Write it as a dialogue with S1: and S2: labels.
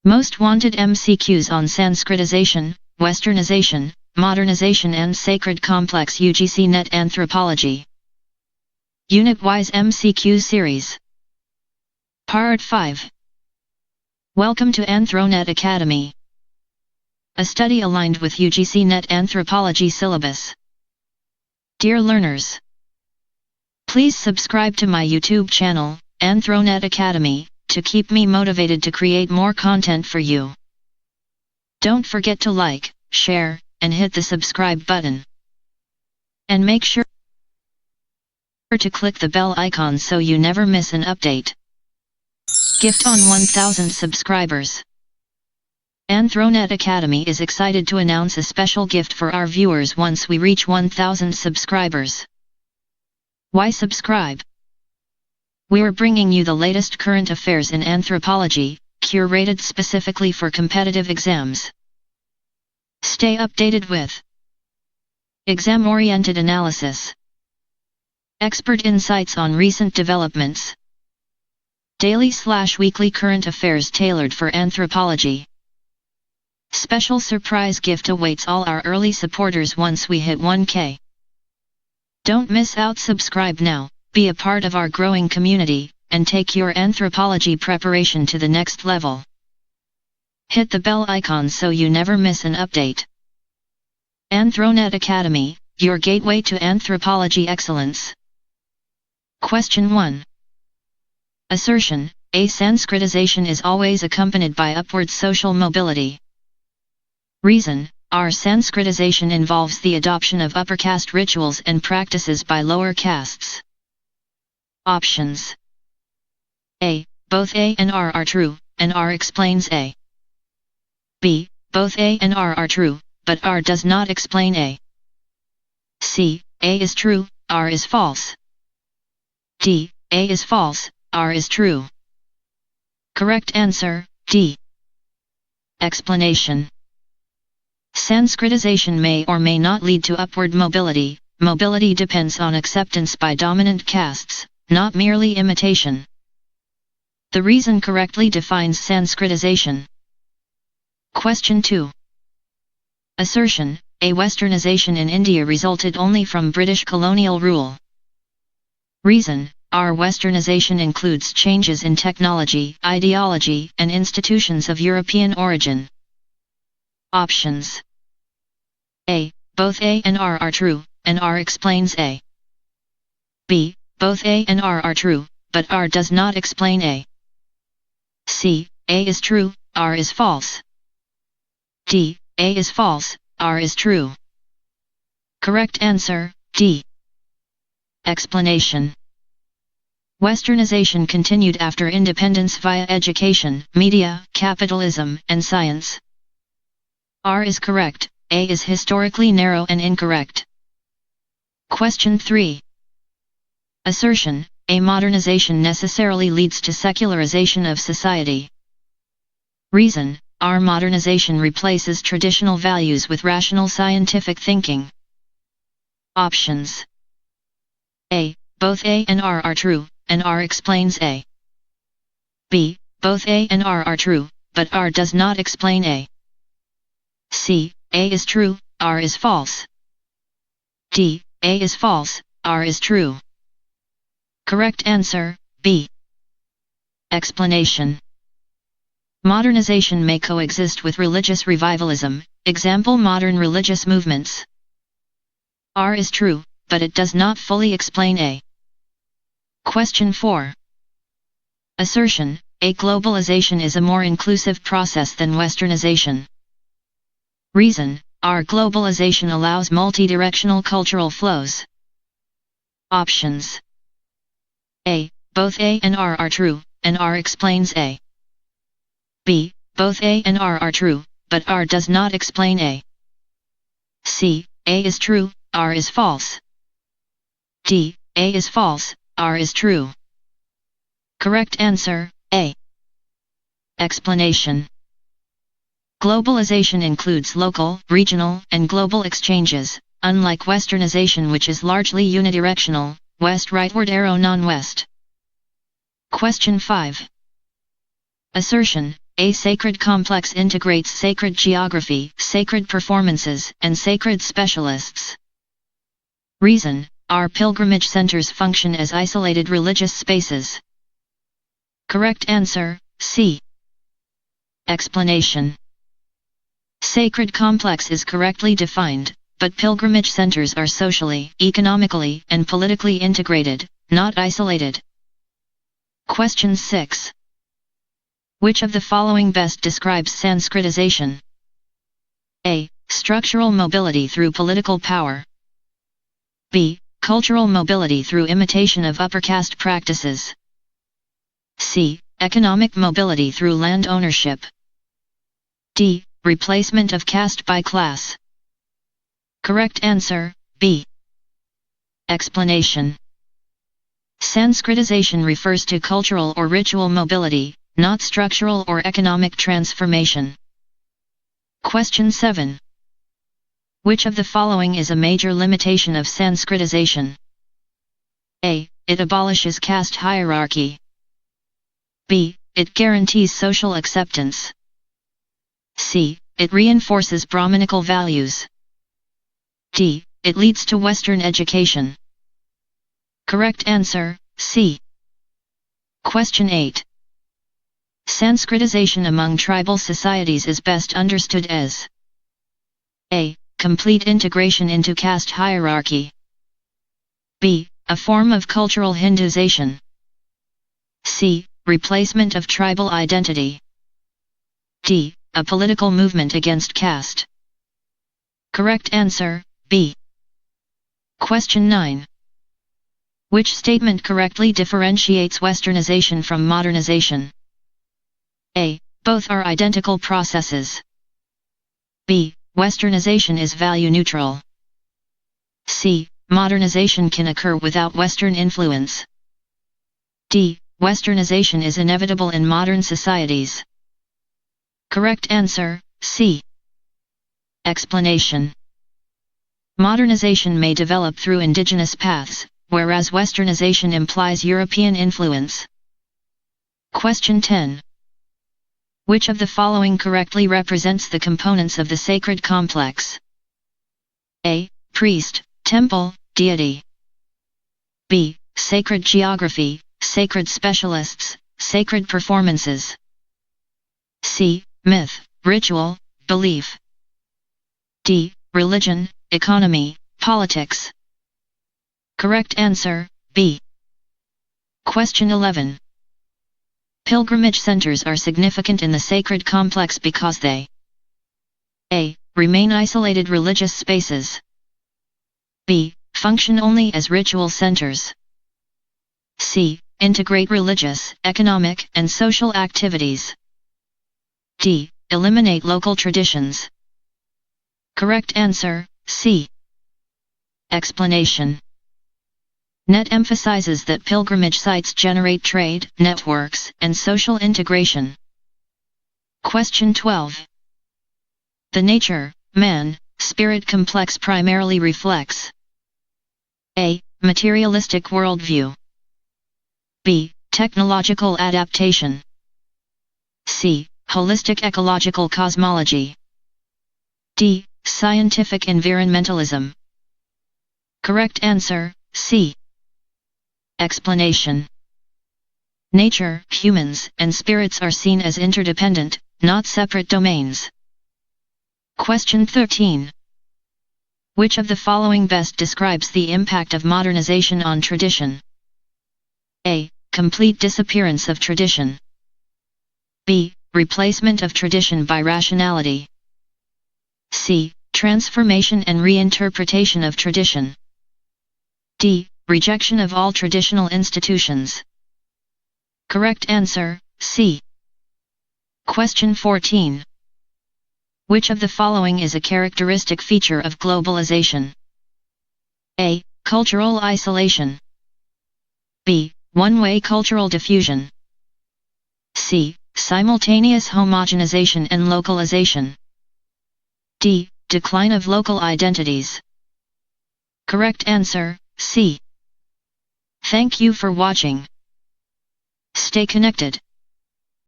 S1: Most wanted MCQs on Sanskritization, Westernization, Modernization and Sacred Complex UGC NET Anthropology. Unit-wise MCQ Series. Part 5. Welcome to AnthroNet Academy. A study aligned with UGC NET Anthropology syllabus. Dear learners, please subscribe to my YouTube channel, AnthroNet Academy, to keep me motivated to create more content for you. Don't forget to like, share, and hit the subscribe button. And make sure to click the bell icon so you never miss an update. Gift on 1000 subscribers. AnthroNet Academy is excited to announce a special gift for our viewers once we reach 1000 subscribers. Why subscribe? We're bringing you the latest current affairs in anthropology, curated specifically for competitive exams. Stay updated with exam-oriented analysis, expert insights on recent developments, daily/weekly current affairs tailored for anthropology. Special surprise gift awaits all our early supporters once we hit 1K. Don't miss out. Subscribe now, be a part of our growing community, and take your anthropology preparation to the next level. Hit the bell icon so you never miss an update. AnthroNet Academy, your gateway to anthropology excellence. Question 1. Assertion: A Sanskritization is always accompanied by upward social mobility. Reason: Our Sanskritization involves the adoption of upper caste rituals and practices by lower castes. Options: A. Both A and R are true, and R explains A. B. Both A and R are true, but R does not explain A. C. A is true, R is false. D. A is false, R is true. Correct answer, D. Explanation: Sanskritization may or may not lead to upward mobility. Mobility depends on acceptance by dominant castes, not merely imitation. The reason correctly defines Sanskritization. Question 2. Assertion: A Westernization in India resulted only from British colonial rule. Reason: Our Westernization includes changes in technology, ideology, and institutions of European origin. Options: A. Both A and R are true, and R explains A. B. Both A and R are true, but R does not explain A. C. A is true, R is false. D. A is false, R is true. Correct answer, D. Explanation: Westernization continued after independence via education, media, capitalism, and science. R is correct, A is historically narrow and incorrect. Question 3. Assertion: A modernization necessarily leads to secularization of society. Reason: Our modernization replaces traditional values with rational scientific thinking. Options: A. Both A and R are true, and R explains A. B. Both A and R are true, but R does not explain A. C. A is true, R is false. D. A is false, R is true. Correct answer, B. Explanation: Modernization may coexist with religious revivalism, example modern religious movements. R is true, but it does not fully explain A. Question 4. Assertion: A globalization is a more inclusive process than Westernization. Reason: Our globalization allows multi-directional cultural flows. Options: A. Both A and R are true, and R explains A. B. Both A and R are true, but R does not explain A. C. A is true, R is false. D. A is false, R is true. Correct answer, A. Explanation: Globalization includes local, regional, and global exchanges, unlike Westernization, which is largely unidirectional, west rightward arrow non-west. Question 5. Assertion: A sacred complex integrates sacred geography, sacred performances, and sacred specialists. Reason: our pilgrimage centers function as isolated religious spaces. Correct answer, C. Explanation: sacred complex is correctly defined, but pilgrimage centers are socially, economically, and politically integrated, not isolated. Question 6. Which of the following best describes Sanskritization? A. Structural mobility through political power. B. Cultural mobility through imitation of upper caste practices. C. Economic mobility through land ownership. D. Replacement of caste by class. Correct answer, B. Explanation: Sanskritization refers to cultural or ritual mobility, not structural or economic transformation. Question 7. Which of the following is a major limitation of Sanskritization? A. It abolishes caste hierarchy. B. It guarantees social acceptance. C. It reinforces Brahminical values. D. It leads to Western education. Correct answer, C. Question 8. Sanskritization among tribal societies is best understood as A. Complete integration into caste hierarchy. B. A form of cultural Hinduization. C. Replacement of tribal identity. D. A political movement against caste. Correct answer, B. Question 9. Which statement correctly differentiates Westernization from modernization? A. Both are identical processes. B. Westernization is value neutral. C. Modernization can occur without Western influence. D. Westernization is inevitable in modern societies. Correct answer, C. Explanation: modernization may develop through indigenous paths, whereas Westernization implies European influence. Question 10. Which of the following correctly represents the components of the sacred complex? A. Priest, temple, deity. B. Sacred geography, sacred specialists, sacred performances. C. Myth, ritual, belief. D. Religion, economy, politics. Correct answer, B. Question 11. Pilgrimage centers are significant in the sacred complex because they A. Remain isolated religious spaces. B. Function only as ritual centers. C. Integrate religious, economic, and social activities. D. Eliminate local traditions. Correct answer, C. Explanation: NET emphasizes that pilgrimage sites generate trade, networks, and social integration. Question 12. The nature, man, spirit complex primarily reflects A. Materialistic worldview. B. Technological adaptation. C. Holistic ecological cosmology. D. Scientific environmentalism. Correct answer, C. Explanation: nature, humans, and spirits are seen as interdependent, not separate domains. Question 13. Which of the following best describes the impact of modernization on tradition? A. Complete disappearance of tradition. B. Replacement of tradition by rationality. C. Transformation and reinterpretation of tradition. D. Rejection of all traditional institutions. Correct answer, C. Question 14. Which of the following is a characteristic feature of globalization? A. Cultural isolation. B. One-way cultural diffusion. C. Simultaneous homogenization and localization. D. Decline of local identities. Correct answer, C. Thank you for watching. Stay connected.